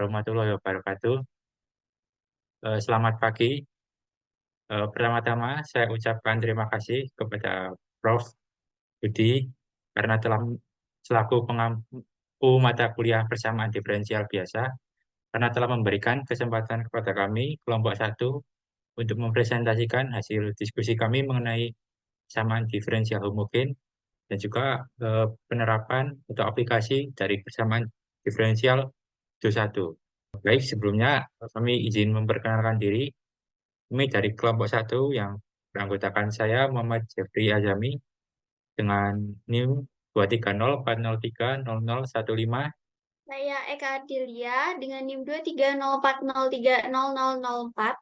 warahmatullahi wabarakatuh. Selamat pagi. Pertama-tama saya ucapkan terima kasih kepada Prof. Budi karena telah selaku pengampu mata kuliah persamaan diferensial biasa, karena telah memberikan kesempatan kepada kami, kelompok 1, untuk mempresentasikan hasil diskusi kami mengenai persamaan diferensial homogen dan juga penerapan atau aplikasi dari persamaan diferensial 21. Baik, sebelumnya kami izin memperkenalkan diri. Kami dari kelompok 1 yang beranggotakan saya, Muhammad Jeffrey Azami, dengan NIM 23040300015. Saya Eka Ardilia dengan NIM 23040300004.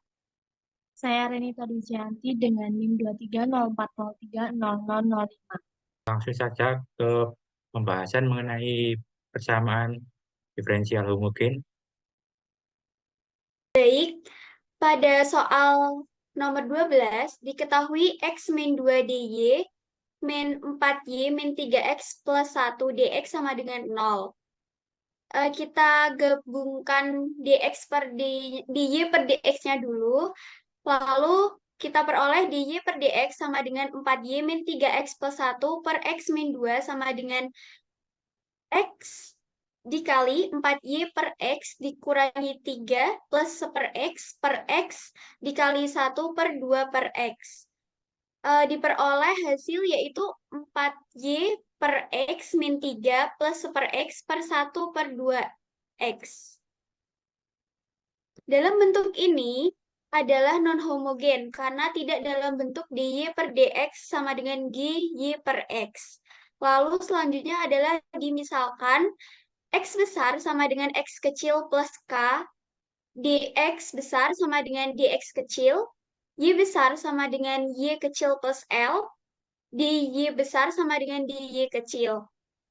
Saya Renita Ducianti dengan NIM 23040300005. Langsung saja ke pembahasan mengenai persamaan diferensial homogen. Baik, pada soal nomor 12, diketahui X min 2 DY min 4Y min 3X plus 1 DX sama dengan 0. Kita gabungkan DX per DY per DX-nya dulu. Lalu kita peroleh DY per DX sama dengan 4Y min 3X plus 1 per X min 2 sama dengan X dikali 4Y per X dikurangi 3 plus 1/X per X dikali 1 per 2 per X. Diperoleh hasil yaitu 4Y per X min 3 plus 1/X per 1 per 2X. Dalam bentuk ini adalah non-homogen karena tidak dalam bentuk DY per DX sama dengan GY per X. Lalu selanjutnya adalah dimisalkan X besar sama dengan X kecil plus K, DX besar sama dengan DX kecil, Y besar sama dengan Y kecil plus L, DY besar sama dengan DY kecil.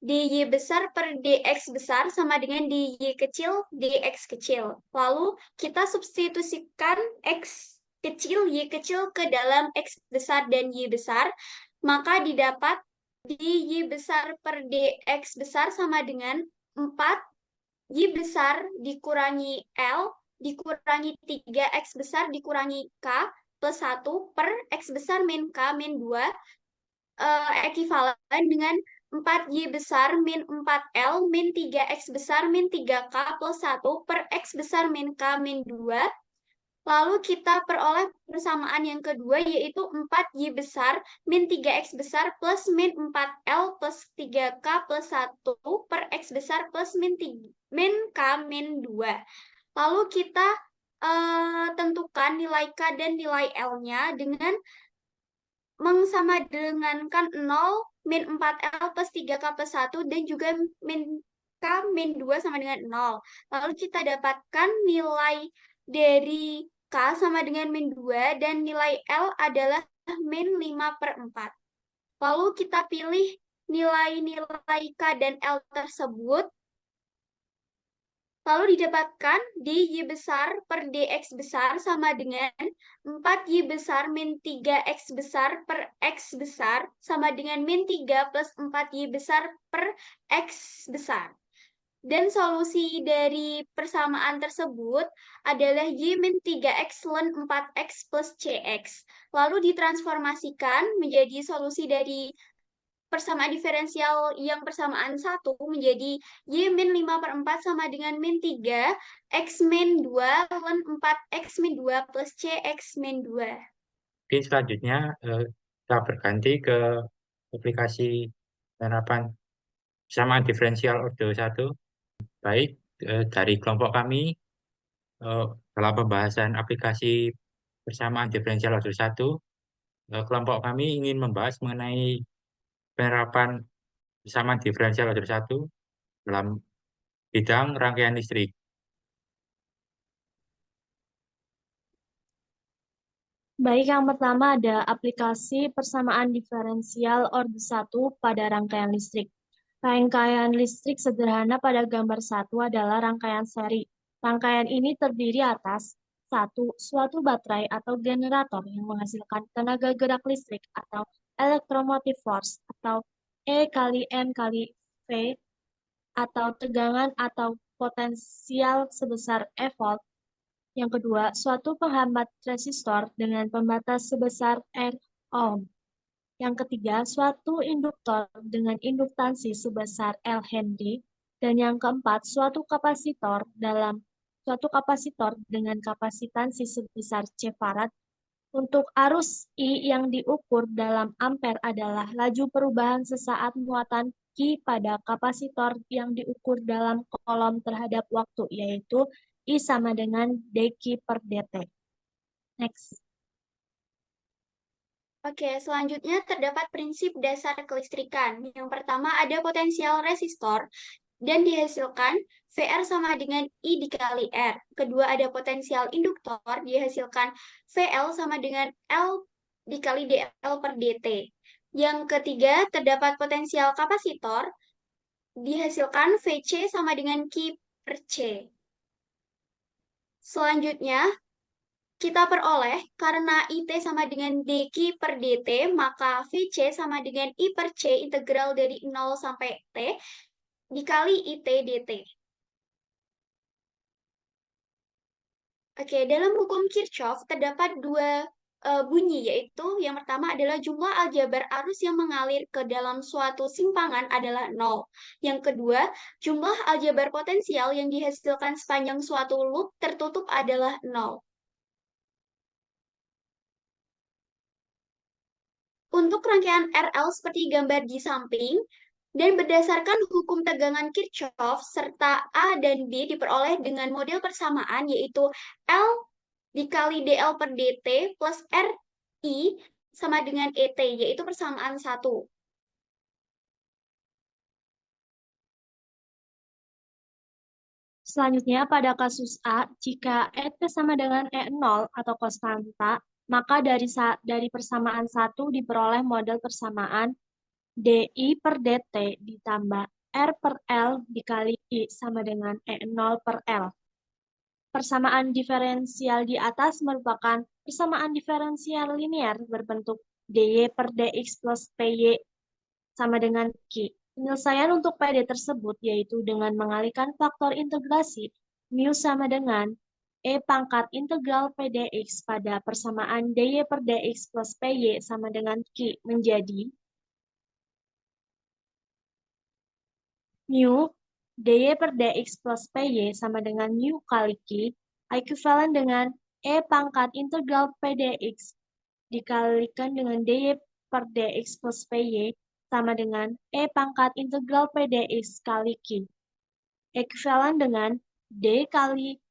DY besar per DX besar sama dengan DY kecil, DX kecil. Lalu kita substitusikan X kecil, Y kecil ke dalam X besar dan Y besar, maka didapat DY besar per DX besar sama dengan 4 Y besar dikurangi L dikurangi 3X besar dikurangi K plus 1 per X besar min K min 2 ekivalen dengan 4Y besar min 4L min 3X besar min 3K plus 1 per X besar min K min 2. Lalu kita peroleh persamaan yang kedua yaitu 4Y besar min 3X besar plus min 4L plus 3K plus 1 per X besar plus min K min 2. Lalu kita tentukan nilai K dan nilai L-nya dengan mengsamadengannkan 0 min 4L plus 3K plus 1 dan juga min K min 2 sama dengan 0. Lalu kita dapatkan nilai dari K sama dengan min 2 dan nilai L adalah min 5/4. Lalu kita pilih nilai-nilai K dan L tersebut. Lalu didapatkan DY besar per DX besar sama dengan 4Y besar min 3X besar per X besar sama dengan min 3 plus 4Y besar per X besar. Dan solusi dari persamaan tersebut adalah Y min 3X ln 4X plus CX. Lalu ditransformasikan menjadi solusi dari persamaan diferensial yang persamaan 1 menjadi Y min 5/4 sama dengan min 3 X min 2 ln 4X min 2 plus CX min 2. Oke, selanjutnya kita berganti ke aplikasi penerapan persamaan diferensial ordo 1. Baik, dari kelompok kami dalam pembahasan aplikasi persamaan diferensial ordo 1, kelompok kami ingin membahas mengenai penerapan persamaan diferensial ordo 1 dalam bidang rangkaian listrik. Baik, yang pertama ada aplikasi persamaan diferensial ordo 1 pada rangkaian listrik. Rangkaian listrik sederhana pada gambar 1 adalah rangkaian seri. Rangkaian ini terdiri atas 1. Suatu baterai atau generator yang menghasilkan tenaga gerak listrik atau electromotive force atau E kali M kali V atau tegangan atau potensial sebesar E volt. Yang kedua, suatu penghambat resistor dengan pembatas sebesar R ohm. Yang ketiga, suatu induktor dengan induktansi sebesar L Henry. Dan yang keempat, suatu kapasitor dengan kapasitansi sebesar C farad. Untuk arus I yang diukur dalam ampere adalah laju perubahan sesaat muatan Q pada kapasitor yang diukur dalam kolom terhadap waktu, yaitu I sama dengan dQ per dt. Next. Oke, selanjutnya terdapat prinsip dasar kelistrikan. Yang pertama ada potensial resistor dan dihasilkan VR sama dengan I dikali R. Kedua ada potensial induktor, dihasilkan VL sama dengan L dikali DL per dt. Yang ketiga terdapat potensial kapasitor, dihasilkan VC sama dengan Q per C. Selanjutnya, kita peroleh karena IT sama dengan dQ per dt, maka VC sama dengan I per C integral dari 0 sampai T dikali IT dt. Oke, dalam hukum Kirchhoff terdapat dua bunyi, yaitu yang pertama adalah jumlah aljabar arus yang mengalir ke dalam suatu simpangan adalah 0. Yang kedua, jumlah aljabar potensial yang dihasilkan sepanjang suatu loop tertutup adalah 0. Untuk rangkaian RL seperti gambar di samping, dan berdasarkan hukum tegangan Kirchhoff, serta A dan B diperoleh dengan model persamaan, yaitu L dikali DL per dt plus RI sama dengan ET, yaitu persamaan 1. Selanjutnya, pada kasus A, jika ET sama dengan E0 atau konstanta, maka dari persamaan 1 diperoleh model persamaan DI per DT ditambah R per L dikali I sama dengan E0 per L. Persamaan diferensial di atas merupakan persamaan diferensial linear berbentuk DY per DX plus PY sama dengan Q. Penyelesaian untuk PD tersebut yaitu dengan mengalihkan faktor integrasi mu sama dengan E pangkat integral PdX pada persamaan dy per dx plus py sama dengan Q menjadi mu dy per dx plus py sama dengan mu kali Q ekuivalen dengan E pangkat integral PdX dikalikan dengan dy per dx plus py sama dengan E pangkat integral PdX kali Q. Ekuivalen dengan D kali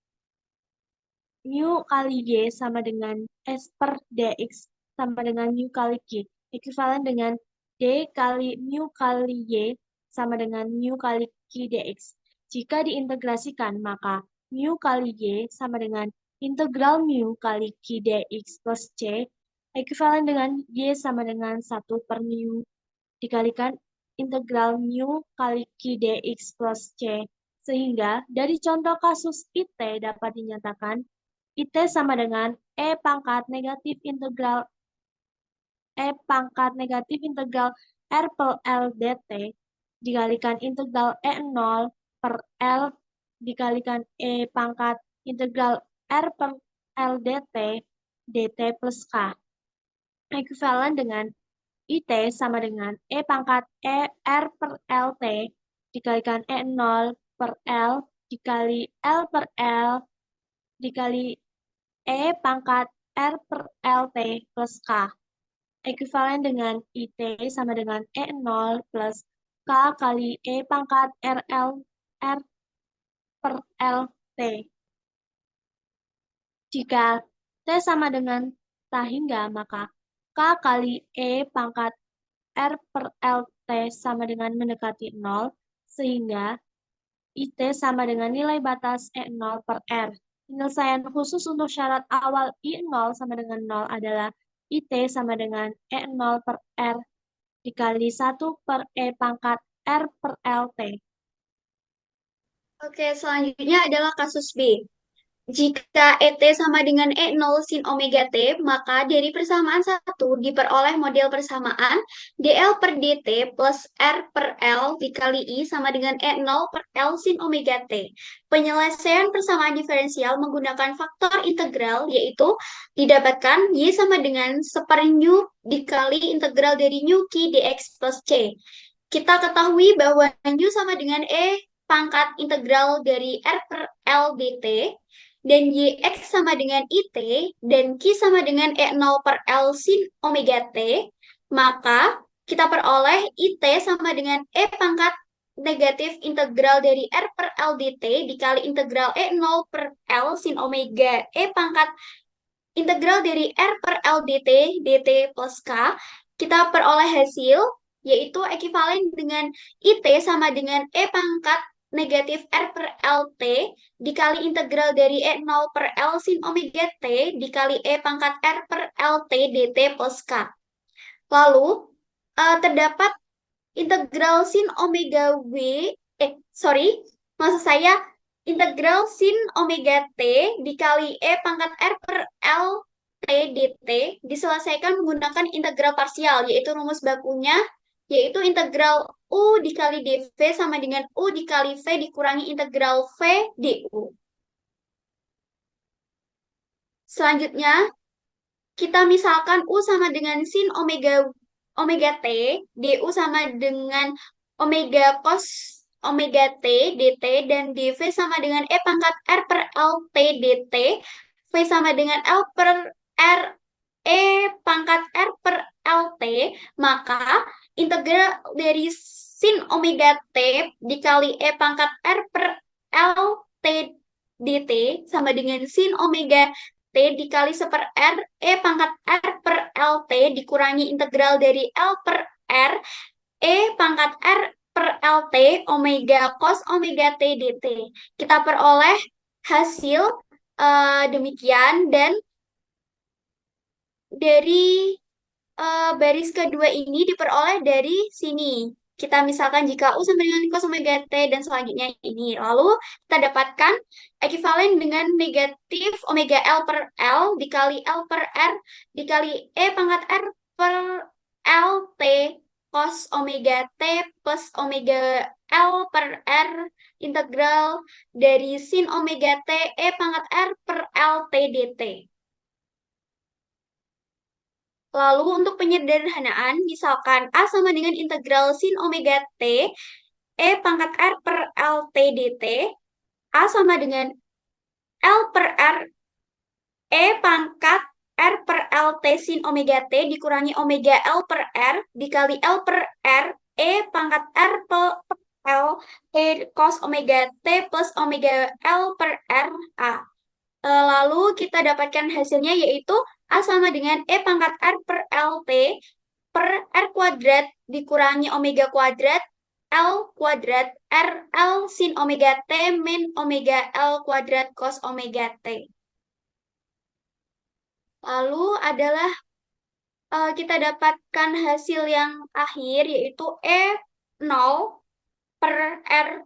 mu kali Y sama dengan S per dx sama dengan mu kali Q. Ekuivalen dengan D kali mu kali Y sama dengan mu kali Q dx. Jika diintegrasikan, maka mu kali Y sama dengan integral mu kali Q dx plus C ekuivalen dengan Y sama dengan 1 per mu dikalikan integral mu kali Q dx plus C. Sehingga dari contoh kasus IT dapat dinyatakan IT sama dengan E pangkat negatif integral R per L dt dikalikan integral E0 per L dikalikan E pangkat integral R per L dt plus K. Ekuivalen dengan IT sama dengan E pangkat R per LT dikalikan E0 per L dikali L per L dikali E pangkat R per LT plus K. Ekuivalen dengan IT sama dengan E0 plus K kali E pangkat R per LT. Jika T sama dengan tak hingga, maka K kali E pangkat R per LT sama dengan mendekati 0, sehingga IT sama dengan nilai batas E0 per R. Penyelesaian khusus untuk syarat awal I0 sama dengan 0 adalah IT sama dengan E0 per R dikali 1 per E pangkat R per LT. Oke, selanjutnya adalah kasus B. Jika ET sama dengan E0 sin omega T, maka dari persamaan satu diperoleh model persamaan dl per dt plus r per L dikali I sama dengan E0 per L sin omega T. Penyelesaian persamaan diferensial menggunakan faktor integral, yaitu didapatkan Y sama dengan seper nu dikali integral dari nu Q dx plus C. Kita ketahui bahwa nu sama dengan pangkat integral dari R per L dt, dan Yx sama dengan IT, dan Q sama dengan E0 per L sin omega T, maka kita peroleh IT sama dengan pangkat negatif integral dari R per L dt dikali integral E0 per L sin omega pangkat integral dari R per L dt dt plus K. Kita peroleh hasil yaitu ekuivalen dengan IT sama dengan pangkat negatif R per LT dikali integral dari E0 per L sin omega T dikali pangkat R per LT dt plus K. Lalu terdapat integral sin omega W, maksud saya integral sin omega T dikali pangkat R per L T dt diselesaikan menggunakan integral parsial, yaitu rumus bakunya, yaitu integral U dikali dV sama dengan U dikali V dikurangi integral V du. Selanjutnya, kita misalkan U sama dengan sin omega T, du sama dengan omega cos omega T dt, dan dv sama dengan pangkat R per L T dt, V sama dengan L per R pangkat R per LT, maka integral dari sin omega T dikali pangkat R per L T dt sama dengan sin omega T dikali seper R pangkat R per LT dikurangi integral dari L per R pangkat R per LT omega cos omega T dt. Kita peroleh hasil demikian, dan dari baris kedua ini diperoleh dari sini. Kita misalkan jika U sama dengan cos omega T dan selanjutnya ini. Lalu kita dapatkan ekuivalen dengan negatif omega L per L dikali L per R dikali pangkat R per L T cos omega T plus omega L per R integral dari sin omega T pangkat R per L T dt. Lalu untuk penyederhanaan, misalkan A sama dengan integral sin omega T, pangkat R per L T dt, A sama dengan L per R, pangkat R per L T sin omega T dikurangi omega L per R dikali L per R, pangkat R per L T cos omega T plus omega L per R A. Lalu kita dapatkan hasilnya yaitu A sama dengan pangkat R per LT per R kuadrat dikurangi omega kuadrat L kuadrat R L sin omega T min omega L kuadrat cos omega T. Lalu adalah kita dapatkan hasil yang akhir yaitu E0 per R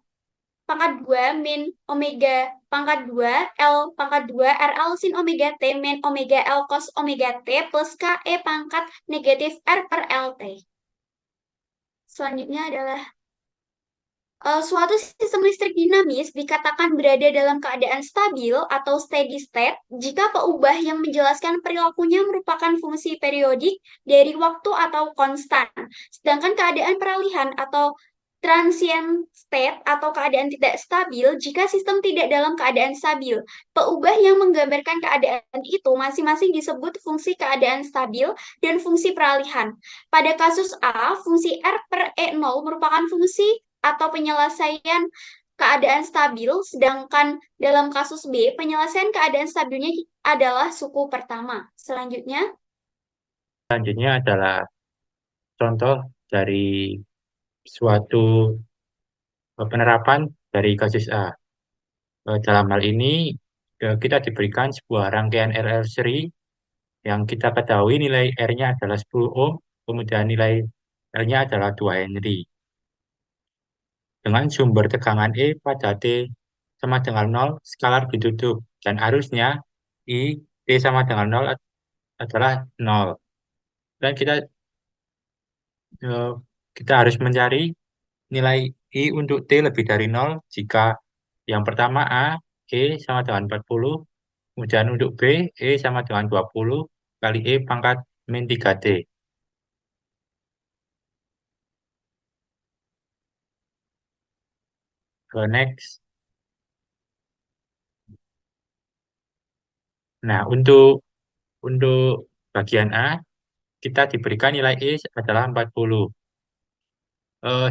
pangkat 2 min omega pangkat 2 L pangkat 2 RL sin omega T min omega L cos omega T plus KE pangkat negatif R per LT. Selanjutnya adalah suatu sistem listrik dinamis dikatakan berada dalam keadaan stabil atau steady state jika peubah yang menjelaskan perilakunya merupakan fungsi periodik dari waktu atau konstan. Sedangkan keadaan peralihan atau transient state atau keadaan tidak stabil jika sistem tidak dalam keadaan stabil. Peubah yang menggambarkan keadaan itu masing-masing disebut fungsi keadaan stabil dan fungsi peralihan. Pada kasus A, fungsi R per E0 merupakan fungsi atau penyelesaian keadaan stabil, sedangkan dalam kasus B, penyelesaian keadaan stabilnya adalah suku pertama. Selanjutnya adalah contoh dari suatu penerapan dari kasus A. Dalam hal ini, kita diberikan sebuah rangkaian RL seri yang kita ketahui nilai R-nya adalah 10 ohm, kemudian nilai L-nya adalah 2 Henry. Dengan sumber tegangan E pada T sama dengan 0, skalar ditutup. Dan harusnya I T sama dengan 0 adalah 0. Dan eh, kita harus mencari nilai I untuk T lebih dari 0 jika yang pertama A, E sama dengan 40, kemudian untuk B, E sama dengan 20 kali E pangkat min 3T. Ke next. Nah, untuk bagian A, kita diberikan nilai E adalah 40.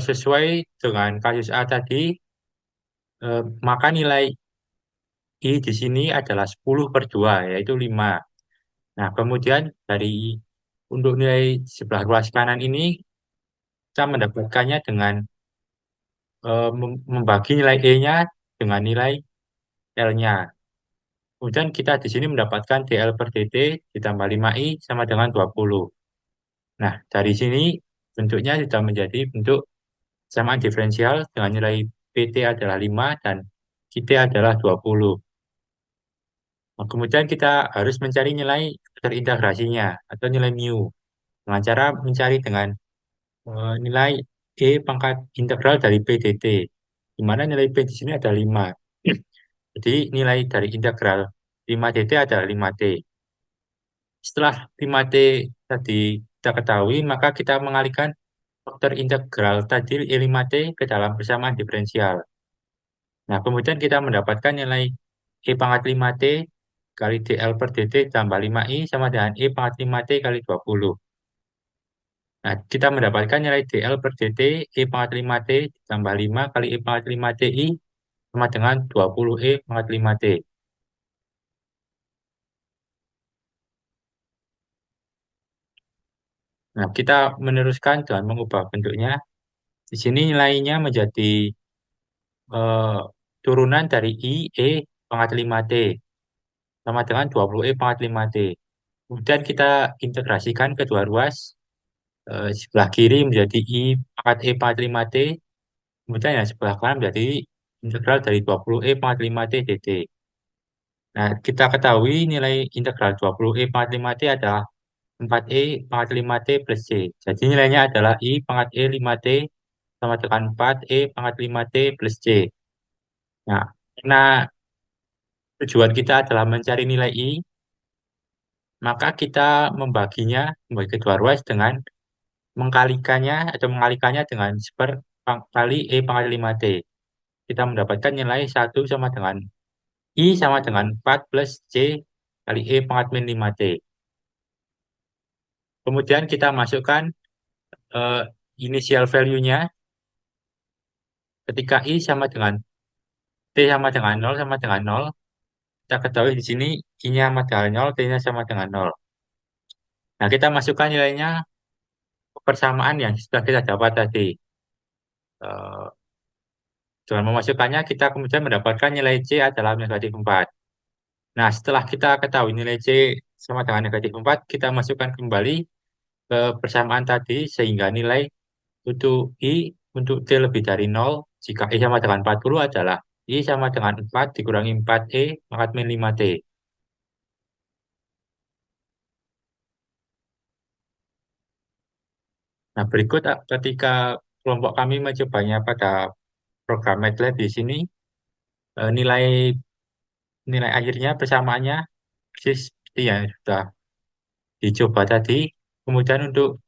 Sesuai dengan kasus A tadi, maka nilai I di sini adalah 10/2, yaitu 5. Nah, kemudian untuk nilai sebelah ruas kanan ini, kita mendapatkannya dengan membagi nilai E-nya dengan nilai L-nya. Kemudian kita di sini mendapatkan dl per dt ditambah 5i sama dengan 20. Nah, dari sini bentuknya sudah menjadi bentuk kesamaan diferensial dengan nilai PT adalah 5 dan QT adalah 20. Nah, kemudian kita harus mencari nilai terintegrasinya atau nilai mu dengan cara mencari dengan nilai E pangkat integral dari P dt, di mana nilai P di sini ada 5. Jadi nilai dari integral 5 dt adalah 5t. Setelah 5t tadi kita ketahui, maka kita mengalihkan faktor integral tadi E5t ke dalam persamaan diferensial. Nah, kemudian kita mendapatkan nilai E pangkat 5t kali dl per dt tambah 5i sama dengan E pangkat 5t kali 20. Nah, kita mendapatkan nilai dl per dt E pangkat 5t ditambah 5 kali E pangkat 5ti sama dengan 20 E pangkat 5t. Nah, kita meneruskan dengan mengubah bentuknya. Di sini nilainya menjadi eh, turunan dari I, E pangkat 5t sama dengan 20 E pangkat 5t. Kemudian kita integrasikan kedua ruas, sebelah kiri menjadi I pangkat E pangkat 5t, kemudian yang sebelah kanan menjadi integral dari 20 E pangkat 5t dt. Nah, kita ketahui nilai integral 20 E pangkat 5t adalah 4E pangkat 5t plus C. Jadi nilainya adalah I pangkat E 5t sama dengan 4E pangkat 5t plus C. Nah, karena tujuan kita adalah mencari nilai I, maka kita membagi kedua ruas dengan mengalikannya dengan kali E pangkat 5t. Kita mendapatkan nilai 1 sama dengan I sama dengan 4 plus C kali E pangkat min 5t. Kemudian kita masukkan eh, initial value-nya ketika I sama dengan T sama dengan 0 sama dengan 0. Kita ketahui di sini I-nya sama dengan 0, T-nya sama dengan 0. Nah, kita masukkan nilainya ke persamaan yang sudah kita dapat tadi. Eh, Dengan memasukkannya, kita kemudian mendapatkan nilai C adalah negatif 4. Nah, setelah kita ketahui nilai C sama dengan negatif 4, kita masukkan kembali ke persamaan tadi, sehingga nilai untuk I untuk T lebih dari 0, jika I sama dengan 40 adalah I sama dengan 4 dikurangi 4E pangkat min 5T. Nah, berikut ketika kelompok kami mencobanya pada program MATLAB di sini, nilai nilai akhirnya persamaannya persis seperti yang sudah dicoba tadi. Kemudian untuk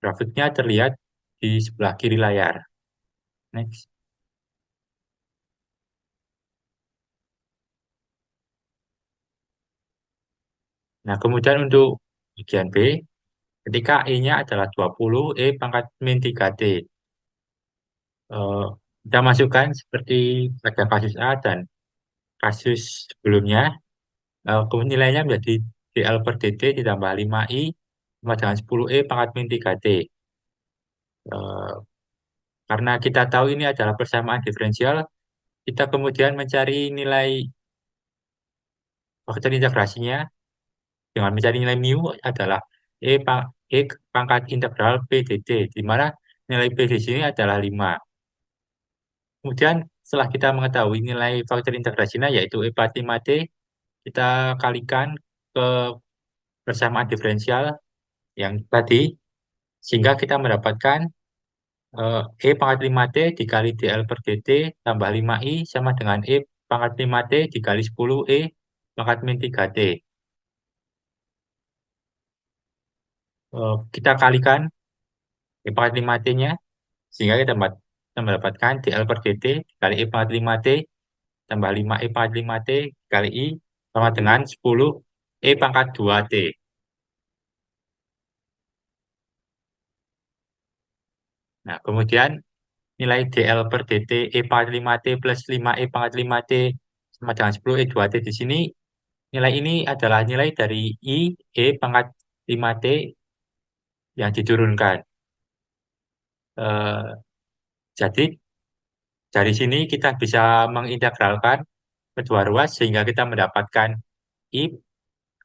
grafiknya terlihat di sebelah kiri layar. Next. Nah, kemudian untuk bagian B, ketika E-nya adalah 20, E pangkat min 3T. Eh, kita masukkan seperti pada kasus A dan kasus sebelumnya. Kemudian nilainya menjadi dl per dt ditambah 5i sama dengan 10e pangkat min 3t. Eh, karena kita tahu ini adalah persamaan diferensial, kita kemudian mencari nilai faktor integrasinya dengan mencari nilai mu adalah e pangkat integral p dt, di mana nilai p di sini adalah 5. Kemudian setelah kita mengetahui nilai faktor integrasinya yaitu e pangkat 5t, kita kalikan ke persamaan diferensial yang tadi, sehingga kita mendapatkan E pangkat 5T dikali DL per DT tambah 5I sama dengan E pangkat 5T dikali 10 E pangkat min 3T. Kita kalikan E pangkat 5T-nya, sehingga kita mendapatkan DL per DT dikali E pangkat 5T tambah 5E pangkat 5T dikali I sama dengan 10 E pangkat 2T. Nah, kemudian nilai DL per DT E pangkat 5T plus 5E pangkat 5T sama dengan 10 E2T di sini. Nilai ini adalah nilai dari I E pangkat 5T yang diturunkan. Eh, jadi dari sini kita bisa mengintegralkan kedua ruas sehingga kita mendapatkan I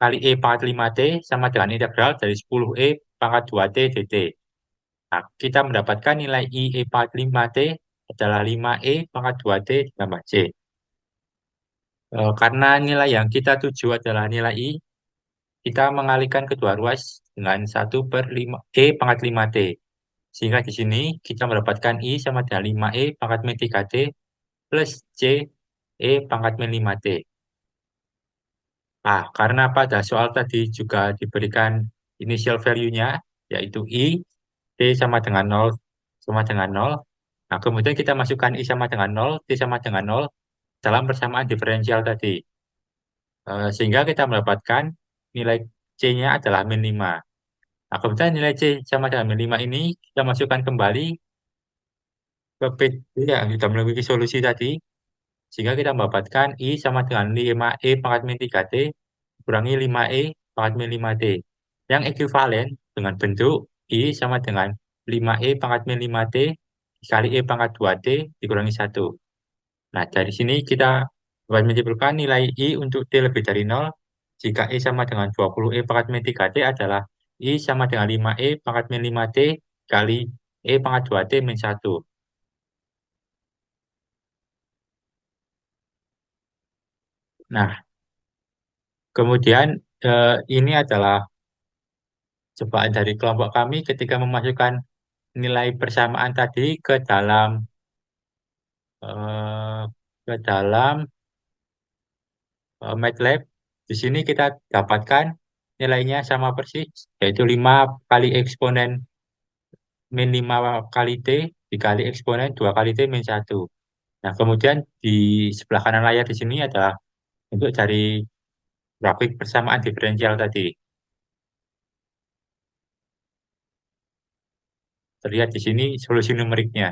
kali E pangkat 5T sama dengan integral dari 10 E pangkat 2T dt. Nah, kita mendapatkan nilai I E pangkat 5T adalah 5E pangkat 2T ditambah C. Karena nilai yang kita tuju adalah nilai I, kita mengalihkan kedua ruas dengan 1/5 E pangkat 5T. Sehingga di sini kita mendapatkan I sama dengan 5E pangkat min 3T plus C E pangkat min 5T. Nah, karena pada soal tadi juga diberikan initial value-nya, yaitu I, T sama dengan 0, sama dengan 0. Nah, kemudian kita masukkan I sama dengan 0, T sama dengan 0 dalam persamaan diferensial tadi. Sehingga kita mendapatkan nilai C-nya adalah min 5. Nah, kemudian nilai C sama dengan min 5 ini kita masukkan kembali ke PD yang sudah memiliki solusi tadi, sehingga kita mendapatkan I sama dengan 5E pangkat min 3T kurangi 5E pangkat min 5T, yang ekuivalen dengan bentuk I sama dengan 5E pangkat min 5T dikali E pangkat 2T dikurangi 1. Nah, dari sini kita dapat menyimpulkan nilai I untuk T lebih dari 0 jika I sama dengan 20E pangkat min 3T adalah I sama dengan 5E pangkat min 5T kali E pangkat 2T min 1. Nah, kemudian ini adalah cobaan dari kelompok kami ketika memasukkan nilai persamaan tadi eh, ke dalam MATLAB. Di sini kita dapatkan nilainya sama persis, yaitu 5 kali eksponen min 5 kali T dikali eksponen 2 kali T min 1. Nah, kemudian di sebelah kanan layar di sini adalah bentuk dari grafik persamaan diferensial tadi. Terlihat di sini solusi numeriknya.